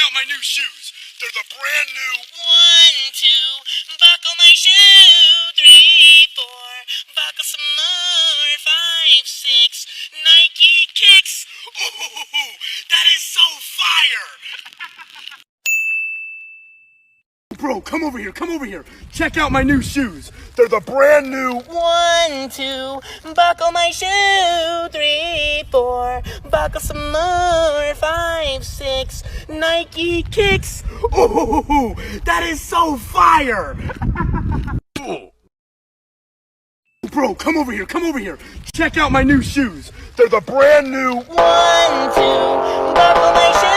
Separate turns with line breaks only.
out my new shoes. They're the brand new
1, 2, buckle my shoe. 3, 4, buckle some more. 5, 6, Nike kicks.
Ooh, that is so fire! Bro, come over here, come over here. Check out my new shoes. They're the brand new
1, 2, buckle my shoe. 3, 4, buckle some more. 5, 6, Nike kicks.
Ooh, that is so fire! Bro, come over here, come over here. Check out my new shoes. They're the brand new
1, 2, buckle my shoe.